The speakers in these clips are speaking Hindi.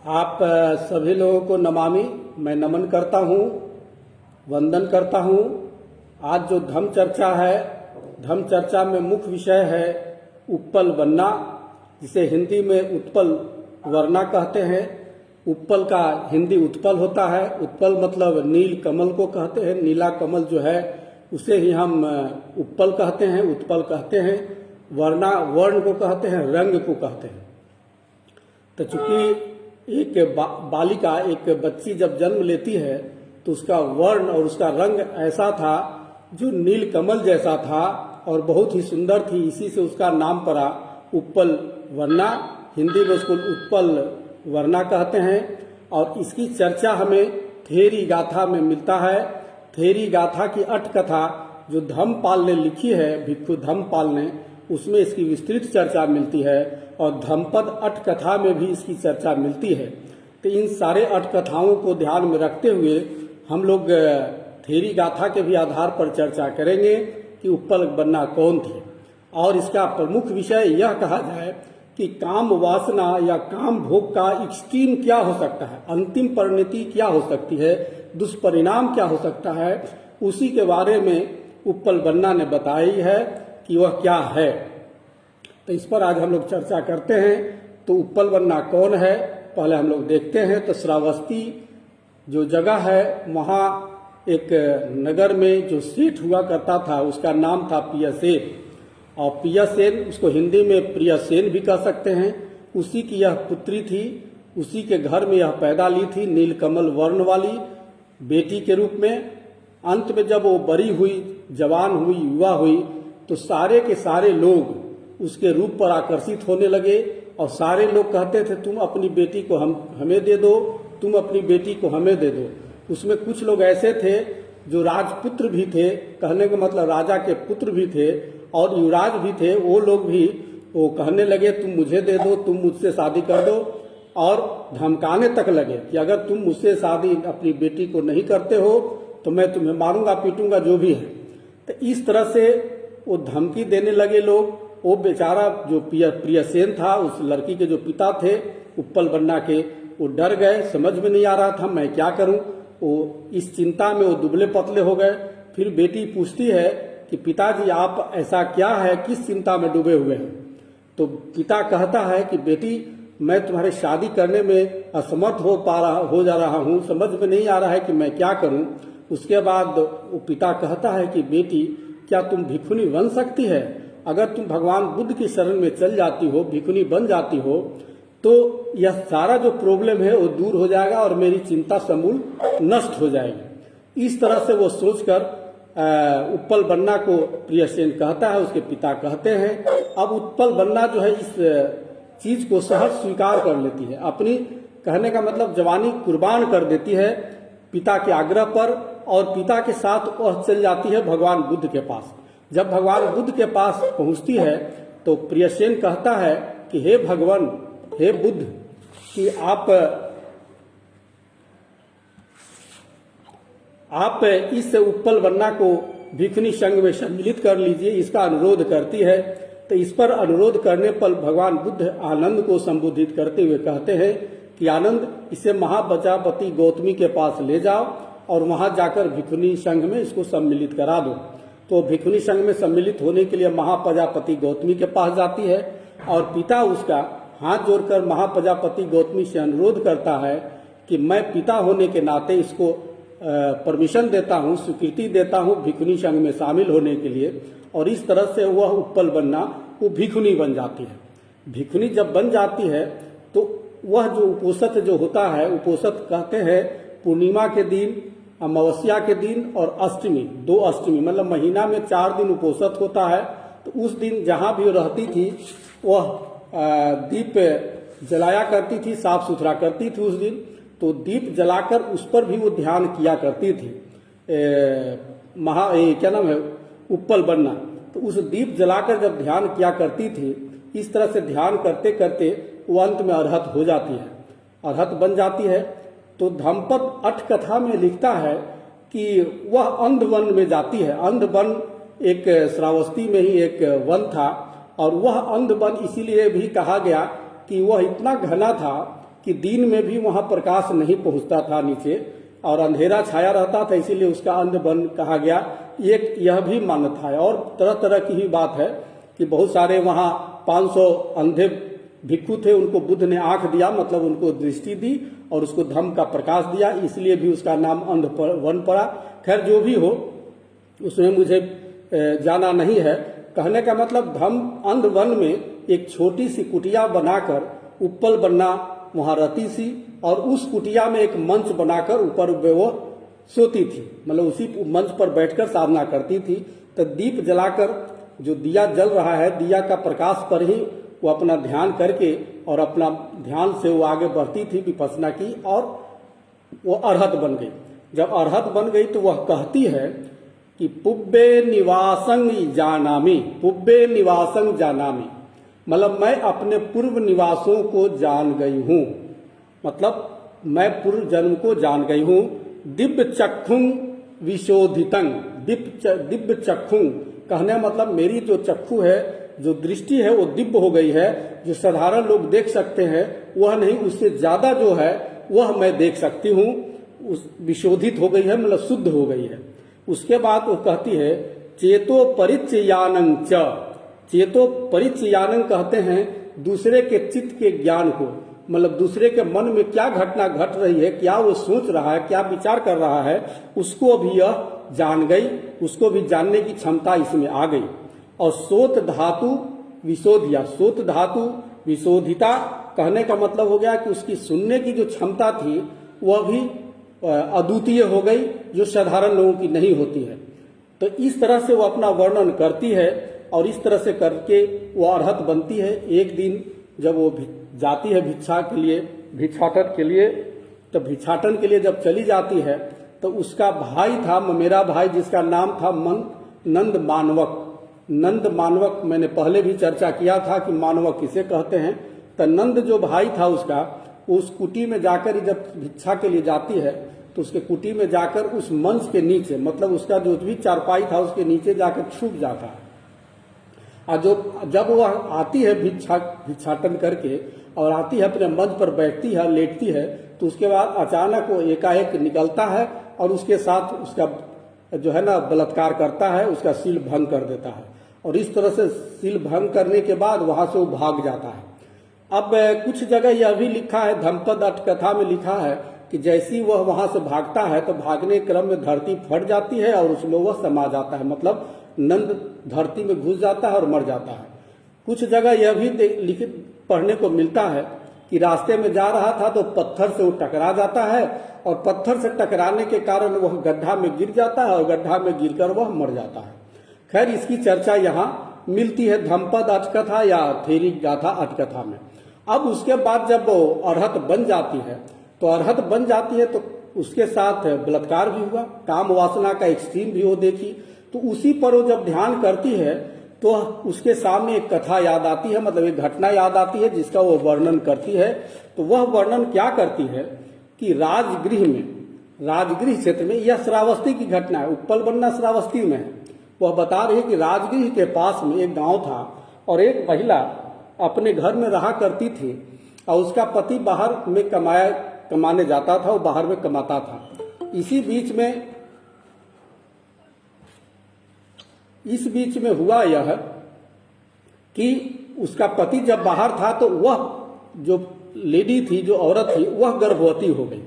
आप सभी लोगों को नमामि मैं नमन करता हूँ, वंदन करता हूँ। आज जो धम्म चर्चा है, धम्म चर्चा में मुख्य विषय है उत्पल वन्ना, जिसे हिंदी में उत्पल वरना कहते हैं। उत्पल का हिंदी उत्पल होता है। उत्पल मतलब नील कमल को कहते हैं। नीला कमल जो है उसे ही हम उत्पल कहते हैं, उत्पल कहते हैं। वरना वर्ण को कहते हैं, रंग को कहते हैं। तो चूंकि एक बालिका, एक बच्ची जब जन्म लेती है तो उसका वर्ण और उसका रंग ऐसा था जो नील कमल जैसा था और बहुत ही सुंदर थी। इसी से उसका नाम पड़ा उत्पल वरना। हिंदी में उसको उत्पल वरना कहते हैं। और इसकी चर्चा हमें थेरी गाथा में मिलता है। थेरी गाथा की अट कथा जो धम्मपाल ने लिखी है, भिक्षु धम्मपाल ने, उसमें इसकी विस्तृत चर्चा मिलती है। और धम्मपद अट कथा में भी इसकी चर्चा मिलती है। तो इन सारे अट कथाओं को ध्यान में रखते हुए हम लोग थेरी गाथा के भी आधार पर चर्चा करेंगे कि उत्पल वरना कौन थी। और इसका प्रमुख विषय यह कहा जाए कि काम वासना या काम भोग का एक्सट्रीम क्या हो सकता है, अंतिम परिणति क्या हो सकती है, दुष्परिणाम क्या हो सकता है, उसी के बारे में उत्पल वरना ने बताई है कि वह क्या है। तो इस पर आज हम लोग चर्चा करते हैं। तो उत्पल वरना कौन है, पहले हम लोग देखते हैं। तो श्रावस्ती जो जगह है, वहाँ एक नगर में जो सेठ हुआ करता था, उसका नाम था पियसेन। और पियसेन, उसको हिंदी में प्रियसेन भी कह सकते हैं। उसी की यह पुत्री थी, उसी के घर में यह पैदा ली थी, नीलकमल वर्ण वाली बेटी के रूप में। अंत में जब वो बड़ी हुई, जवान हुई, युवा हुई, तो सारे के सारे लोग उसके रूप पर आकर्षित होने लगे। और सारे लोग कहते थे, तुम अपनी बेटी को हमें दे दो, तुम अपनी बेटी को हमें दे दो। उसमें कुछ लोग ऐसे थे जो राजपुत्र भी थे, कहने का मतलब राजा के पुत्र भी थे और युवराज भी थे। वो लोग भी वो कहने लगे, तुम मुझे दे दो, तुम मुझसे शादी कर दो। और धमकाने तक लगे कि अगर तुम मुझसे शादी अपनी बेटी को नहीं करते हो तो मैं तुम्हें मारूंगा, पीटूंगा, जो भी है। तो इस तरह से वो धमकी देने लगे लोग। वो बेचारा जो प्रियसेन था, उस लड़की के जो पिता थे उत्पल वरना के, वो डर गए। समझ में नहीं आ रहा था मैं क्या करूं। वो इस चिंता में वो दुबले पतले हो गए। फिर बेटी पूछती है कि पिताजी आप ऐसा क्या है, किस चिंता में डूबे हुए हैं। तो पिता कहता है कि बेटी मैं तुम्हारी शादी करने में असमर्थ हो जा रहा हूँ, समझ में नहीं आ रहा है कि मैं क्या करूँ। उसके बाद वो पिता कहता है कि बेटी क्या तुम भिक्षुनी बन सकती है? अगर तुम भगवान बुद्ध की शरण में चल जाती हो, भिक्षुनी बन जाती हो, तो यह सारा जो प्रॉब्लम है वो दूर हो जाएगा और मेरी चिंता समूल नष्ट हो जाएगी। इस तरह से वो सोचकर उत्पल वरना को प्रियसेन कहता है, उसके पिता कहते हैं। अब उत्पल वरना जो है इस चीज को सहज स्वीकार कर लेती है, अपनी कहने का मतलब जवानी कुर्बान कर देती है पिता के आग्रह पर। और पिता के साथ वह चल जाती है भगवान बुद्ध के पास। जब भगवान बुद्ध के पास पहुंचती है तो प्रियसेन कहता है कि हे भगवान, हे बुद्ध, कि आप इस उत्पल वरना को भिक्षुनी संघ में सम्मिलित कर लीजिए, इसका अनुरोध करती है। तो इस पर अनुरोध करने पर भगवान बुद्ध आनंद को संबोधित करते हुए कहते हैं कि आनंद, इसे महाप्रजापति गौतमी के पास ले जाओ और वहां जाकर भिक्षुनी संघ में इसको सम्मिलित करा दो। तो भिक्षुनी संघ में सम्मिलित होने के लिए महाप्रजापति गौतमी के पास जाती है और पिता उसका हाथ जोड़कर महाप्रजापति गौतमी से अनुरोध करता है कि मैं पिता होने के नाते इसको परमिशन देता हूँ, स्वीकृति देता हूँ भिक्षुनी संघ में शामिल होने के लिए। और इस तरह से वह उत्पल वरना वो भिक्षुनी बन जाती है। भिक्षुनी जब बन जाती है तो वह जो उपोषित जो होता है, उपोषित कहते हैं पूर्णिमा के दिन, अमावस्या के दिन और अष्टमी, 2 अष्टमी, मतलब महीना में 4 दिन उपोषित होता है। तो उस दिन जहाँ भी रहती थी वह दीप जलाया करती थी, साफ सुथरा करती थी उस दिन। तो दीप जलाकर उस पर भी वो ध्यान किया करती थी। क्या नाम है, उत्पल वरना। तो उस दीप जलाकर जब ध्यान किया करती थी, इस तरह से ध्यान करते करते वो अंत में अरहत हो जाती है, अरहत बन जाती है। तो धम्मपद अट कथा में लिखता है कि वह अंध वन में जाती है। अंध वन एक श्रावस्ती में ही एक वन था और वह अंध वन इसीलिए भी कहा गया कि वह इतना घना था कि दिन में भी वहां प्रकाश नहीं पहुंचता था नीचे और अंधेरा छाया रहता था, इसीलिए उसका अंध वन कहा गया। एक यह भी मान्यता है। और तरह तरह की ही बात है कि बहुत सारे वहां 500 अंधे भिक्षु थे, उनको बुद्ध ने आंख दिया, मतलब उनको दृष्टि दी और उसको धम्म का प्रकाश दिया, इसलिए भी उसका नाम अंध वन पड़ा। खैर जो भी हो, उसमें मुझे जाना नहीं है। कहने का मतलब धम्म अंध वन में एक छोटी सी कुटिया बनाकर उप्पल बन्ना वहां रहती थी और उस कुटिया में एक मंच बनाकर ऊपर वो सोती थी, मतलब उसी मंच पर बैठकर साधना करती थी। तो दीप जलाकर जो दिया जल रहा है, दिया का प्रकाश पर ही वो अपना ध्यान करके और अपना ध्यान से वो आगे बढ़ती थी, विपස්සना की और वो अरहत बन गई। जब अरहत बन गई तो वह कहती है कि पुब्बे निवासं जानामि, पुब्बे निवासं जानामि, मतलब मैं अपने पूर्व निवासों को जान गई हूँ, मतलब मैं पूर्व जन्म को जान गई हूँ। दिव्य चक्षुं विशोधितं, दिव्य चक्षुं कहने मतलब मेरी जो चक्षु है, जो दृष्टि है वो दिव्य हो गई है। जो साधारण लोग देख सकते हैं वह नहीं, उससे ज्यादा जो है वह मैं देख सकती हूँ, उस विशोधित हो गई है, मतलब शुद्ध हो गई है। उसके बाद वो कहती है चेतो परिचयानं च, चेतो परिचयानं कहते हैं दूसरे के चित्त के ज्ञान को, मतलब दूसरे के मन में क्या घटना घट रही है, क्या वो सोच रहा है, क्या विचार कर रहा है, उसको भी यह जान गई, उसको भी जानने की क्षमता इसमें आ गई। और सोत धातु विशोधिया, सोत धातु विशोधिता कहने का मतलब हो गया कि उसकी सुनने की जो क्षमता थी वह भी अद्वितीय हो गई, जो साधारण लोगों की नहीं होती है। तो इस तरह से वो अपना वर्णन करती है और इस तरह से करके वो अरहत बनती है। एक दिन जब वो जाती है भिक्षा के लिए, भिक्षाटन के लिए, तो भिक्षाटन के लिए जब चली जाती है तो उसका भाई था, मेरा भाई, जिसका नाम था नंद मानवक। नंद मानवक मैंने पहले भी चर्चा किया था कि मानवक किसे कहते हैं। तो नंद जो भाई था उसका, उस कुटी में जाकर जब भिक्षा के लिए जाती है तो उसके कुटी में जाकर उस मंच के नीचे, मतलब उसका जो भी चारपाई था उसके नीचे जाकर छुप जाता है। और जब वह आती है भिक्षाटन करके और आती है अपने मंच पर बैठती है, लेटती है, तो उसके बाद अचानक वो एकाएक निकलता है और उसके साथ उसका जो है ना बलात्कार करता है, उसका सील भंग कर देता है। और इस तरह से सील भंग करने के बाद वहां से वो भाग जाता है। अब कुछ जगह यह भी लिखा है, धम्मपद अटकथा में लिखा है कि जैसी वह वहां से भागता है तो भागने के क्रम में धरती फट जाती है और उसमें वह समा जाता है, मतलब नंद धरती में घुस जाता है और मर जाता है। कुछ जगह यह भी लिखित पढ़ने को मिलता है कि रास्ते में जा रहा था तो पत्थर से वो टकरा जाता है और पत्थर से टकराने के कारण वह गड्ढा में गिर जाता है और गड्ढा में गिरकर वह मर जाता है। खैर इसकी चर्चा यहाँ मिलती है धम्मपद अटकथा या थेरी गाथा अटकथा में। अब उसके बाद जब वो अरहत बन जाती है तो अरहत बन जाती है तो उसके साथ बलात्कार भी हुआ, काम वासना का एक्सट्रीम भी वो देखी। तो उसी पर वो जब ध्यान करती है तो उसके सामने एक कथा याद आती है, मतलब एक घटना याद आती है जिसका वो वर्णन करती है। तो वह वर्णन क्या करती है कि राजगृह में, राजगृह क्षेत्र में, यह श्रावस्ती की घटना है, उप्पल बन्ना श्रावस्ती में है। वह बता रही है कि राजगृह के पास में एक गांव था और एक महिला अपने घर में रहा करती थी और उसका पति बाहर में कमाने जाता था, वो बाहर में कमाता था। इस बीच में हुआ यह कि उसका पति जब बाहर था तो वह जो लेडी थी, जो औरत थी, वह गर्भवती हो गई।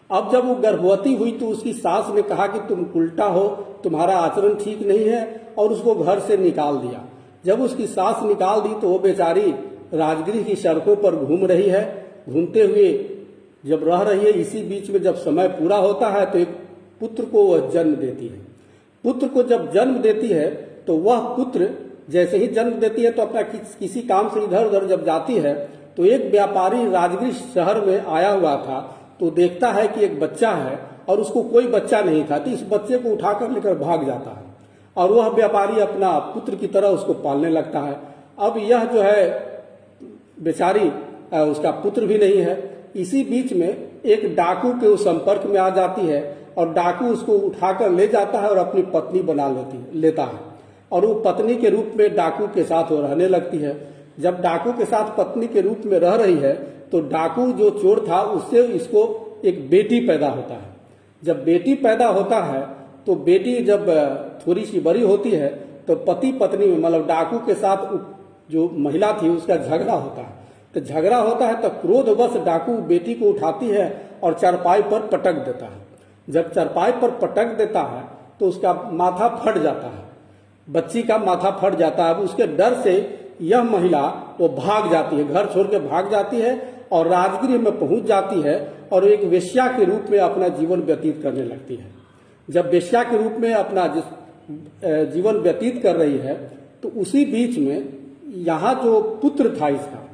अब जब वो गर्भवती हुई तो उसकी सास ने कहा कि तुम उल्टा हो, तुम्हारा आचरण ठीक नहीं है, और उसको घर से निकाल दिया। जब उसकी सास निकाल दी तो वो बेचारी राजगृह की सड़कों पर घूम रही है। घूमते हुए जब रह रही है, इसी बीच में जब समय पूरा होता है तो एक पुत्र को वह जन्म देती है। पुत्र को जब जन्म देती है तो वह पुत्र जैसे ही जन्म देती है तो अपना किसी काम से इधर उधर जब जाती है तो एक व्यापारी राजगृह शहर में आया हुआ था, तो देखता है कि एक बच्चा है और उसको कोई बच्चा नहीं था, तो इस बच्चे को उठाकर लेकर भाग जाता है और वह व्यापारी अपना पुत्र की तरह उसको पालने लगता है। अब यह जो है बेचारी, उसका पुत्र भी नहीं है। इसी बीच में एक डाकू के उस संपर्क में आ जाती है और डाकू उसको उठाकर ले जाता है और अपनी पत्नी बना लेता है और वो पत्नी के रूप में डाकू के साथ वो रहने लगती है। जब डाकू के साथ पत्नी के रूप में रह रही है तो डाकू जो चोर था उससे इसको एक बेटी पैदा होता है। जब बेटी पैदा होता है तो बेटी जब थोड़ी सी बड़ी होती है तो पति पत्नी में मतलब डाकू के साथ जो महिला थी उसका झगड़ा होता है। तो झगड़ा होता है तो क्रोधवश डाकू बेटी को उठाती है और चारपाई पर पटक देता है। जब चारपाई पर पटक देता है तो उसका माथा फट जाता है, बच्ची का माथा फट जाता है। उसके डर से यह महिला वो भाग जाती है, घर छोड़ के भाग जाती है और राजगृह में पहुंच जाती है और एक वेश्या के रूप में अपना जीवन व्यतीत करने लगती है। जब वेश्या के रूप में अपना जीवन व्यतीत कर रही है तो उसी बीच में यहाँ जो पुत्र था इसका,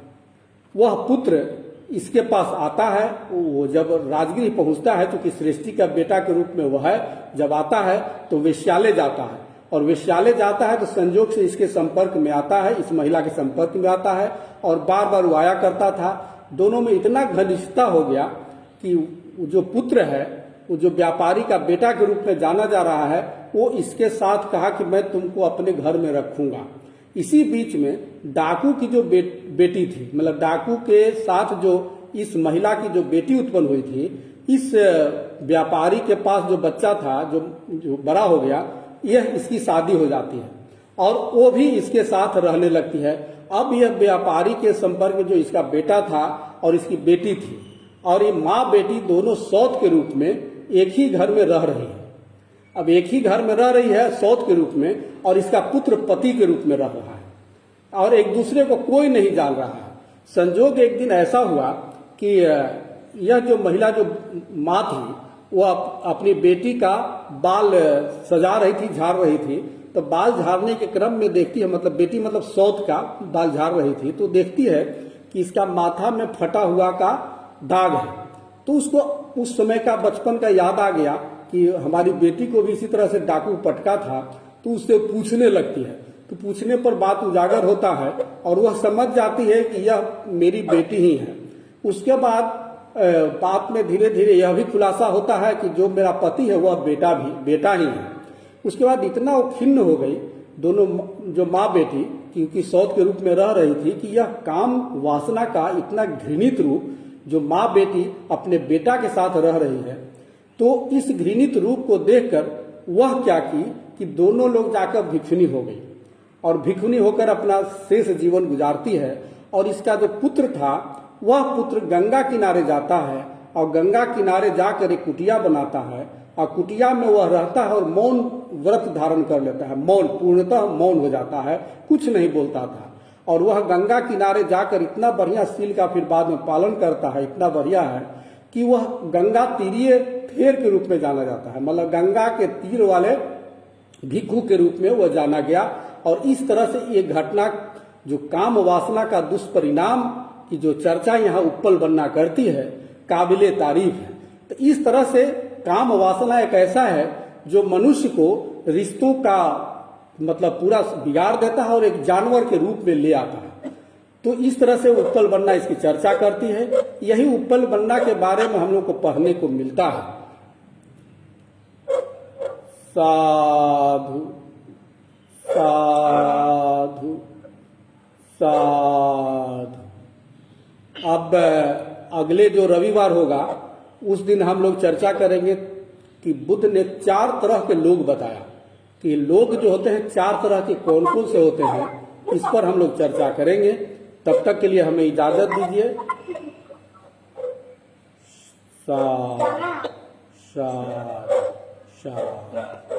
वह पुत्र इसके पास आता है। वो जब राजगृह पहुंचता है, क्योंकि सृष्टि का बेटा के रूप में वह है, जब आता है तो वेश्यालय जाता है और वेश्यालय जाता है तो संजोग से इसके संपर्क में आता है, इस महिला के संपर्क में आता है और बार बार वो आया करता था। दोनों में इतना घनिष्ठता हो गया कि जो पुत्र है, वो जो व्यापारी का बेटा के रूप में जाना जा रहा है, वो इसके साथ कहा कि मैं तुमको अपने घर में रखूंगा। इसी बीच में डाकू की जो बेटी थी, मतलब डाकू के साथ जो इस महिला की जो बेटी उत्पन्न हुई थी, इस व्यापारी के पास जो बच्चा था जो बड़ा हो गया, यह इसकी शादी हो जाती है और वो भी इसके साथ रहने लगती है। अब यह व्यापारी के संपर्क में जो इसका बेटा था और इसकी बेटी थी, और ये माँ बेटी दोनों सौत के रूप में एक ही घर में रह रही है। अब एक ही घर में रह रही है सौत के रूप में, और इसका पुत्र पति के रूप में रह रहा है और एक दूसरे को कोई नहीं जान रहा है। संजोग एक दिन ऐसा हुआ कि यह जो महिला जो माँ थी, वो अपनी बेटी का बाल सजा रही थी, झाड़ रही थी। तो बाल झाड़ने के क्रम में देखती है, मतलब बेटी मतलब सौत का बाल झाड़ रही थी, तो देखती है कि इसका माथा में फटा हुआ का दाग है। तो उसको उस समय का बचपन का याद आ गया कि हमारी बेटी को भी इसी तरह से डाकू पटका था। तो उससे पूछने लगती है, तो पूछने पर बात उजागर होता है और वह समझ जाती है कि यह मेरी बेटी ही है। उसके बाद बात में धीरे धीरे यह भी खुलासा होता है कि जो मेरा पति है वह बेटा ही है। उसके बाद इतना वो खिन्न हो गई दोनों जो माँ बेटी, क्योंकि सौत के रूप में रह रही थी, कि यह काम वासना का इतना घृणित रूप जो माँ बेटी अपने बेटा के साथ रह रही है, तो इस घृणित रूप को देखकर वह क्या की कि दोनों लोग जाकर भिक्षुनी हो गई और भिक्षुनी होकर अपना शेष जीवन गुजारती है। और इसका जो पुत्र था वह पुत्र गंगा किनारे जाता है और गंगा किनारे जाकर एक कुटिया बनाता है और कुटिया में वह रहता है और मौन व्रत धारण कर लेता है। मौन, पूर्णतः मौन हो जाता है, कुछ नहीं बोलता था। और वह गंगा किनारे जाकर इतना बढ़िया शील का फिर बाद में पालन करता है, इतना बढ़िया है कि वह गंगा तीरीय फेर के रूप में जाना जाता है, मतलब गंगा के तीर वाले भिक्षु के रूप में वह जाना गया। और इस तरह से ये घटना जो काम वासना का दुष्परिणाम की जो चर्चा यहाँ उत्पल बनना करती है, काबिले तारीफ है। तो इस तरह से काम वासना एक ऐसा है जो मनुष्य को रिश्तों का मतलब पूरा बिगाड़ देता है और एक जानवर के रूप में ले आता है। तो इस तरह से उत्पल बनना इसकी चर्चा करती है। यही उत्पल बनना के बारे में हम लोग को पढ़ने को मिलता है। साधु साधु साधु। अब अगले जो रविवार होगा उस दिन हम लोग चर्चा करेंगे कि बुद्ध ने 4 तरह के लोग बताया कि लोग जो होते हैं 4 तरह के कौन कौन से होते हैं, इस पर हम लोग चर्चा करेंगे। तब तक के लिए हमें इजाजत दीजिए। साधु साधु साधु।